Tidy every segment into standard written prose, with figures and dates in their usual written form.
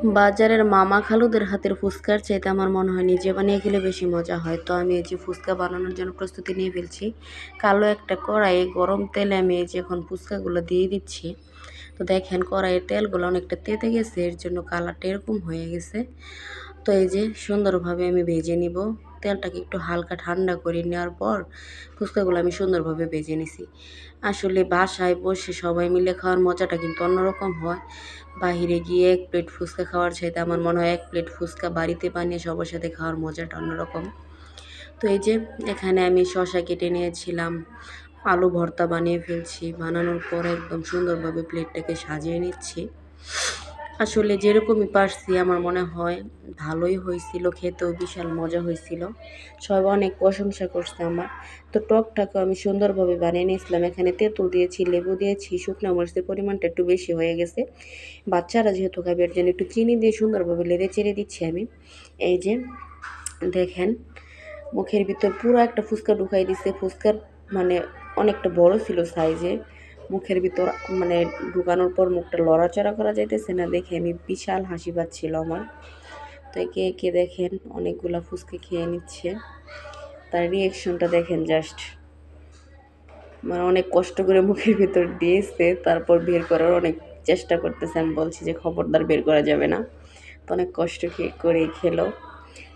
বাজারের মামা খালুদের হাতের ফুচকার চাইতে আমার মনে হয় নিজে বানিয়ে খেলে বেশি মজা হয়। তো আমি এই যে ফুচকা বানানোর জন্য প্রস্তুতি নিয়ে ফেলছি। কালো একটা কড়াইয়ে গরম তেলে আমি এই যে এখন ফুচকাগুলো দিয়ে দিচ্ছি। তো দেখেন কড়াইয়ের তেলগুলো অনেকটা তেতে গেছে, এর জন্য কালারটা এরকম হয়ে গেছে। তো এই যে সুন্দরভাবে আমি ভেজে নিব। তেলটাকে একটু হালকা ঠান্ডা করে নেওয়ার পর ফুচকাগুলো আমি সুন্দরভাবে ভেজে নিছি। আসলে বাসায় বসে সবাই মিলে খাওয়ার মজাটা কিন্তু অন্যরকম হয়। বাহিরে গিয়ে ১ প্লেট ফুচকা খাওয়ার চাইতে আমার মনে হয় ১ প্লেট ফুচকা বাড়িতে বানিয়ে সবার সাথে খাওয়ার মজাটা অন্যরকম। তো এই যে এখানে আমি শসা কেটে নিয়েছিলাম, আলু ভর্তা বানিয়ে ফেলছি। বানানোর পর একদম সুন্দরভাবে প্লেটটাকে সাজিয়ে নিচ্ছি। আসলে যেরকমই পারছি আমার মনে হয় ভালোই হয়েছিল, খেতেও বিশাল মজা হয়েছিল। সবাই অনেক প্রশংসা করছে আমার। তো টকটাকেও আমি সুন্দরভাবে বানিয়ে নিয়েছিলাম। এখানে তেঁতুল দিয়েছি, লেবু দিয়েছি, শুকনো মরিচের পরিমাণটা একটু বেশি হয়ে গেছে। বাচ্চারা যেহেতু খাবে এর জন্য একটু চিনি দিয়ে সুন্দরভাবে নেড়ে চেড়ে দিচ্ছি আমি। এই যে দেখেন মুখের ভিতর পুরো একটা ফুচকা ঢুকাই দিছে। ফুচকার মানে অনেকটা বড় ছিল সাইজে। মুখের ভিতর মানে ঢুকানোর পর মুখটা লড়াচড়া করা যাইতেছে না দেখে আমি বিশাল হাসি পাচ্ছিল আমার। তো একে একে দেখেন অনেকগুলা ফুচকা খেয়ে নিচ্ছে। তার রিয়েকশনটা দেখেন জাস্ট। মানে অনেক কষ্ট করে মুখের ভিতর দিয়েছে, তারপর বের করার অনেক চেষ্টা করতেছে। আমি বলছি যে খবরদার বের করা যাবে না। তো অনেক কষ্ট করে খেলো।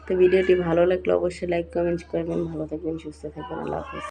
তো ভিডিওটি ভালো লাগলে অবশ্যই লাইক কমেন্ট করবেন। ভালো থাকবেন, সুস্থ থাকবেন। আল্লাহ হাফেজ।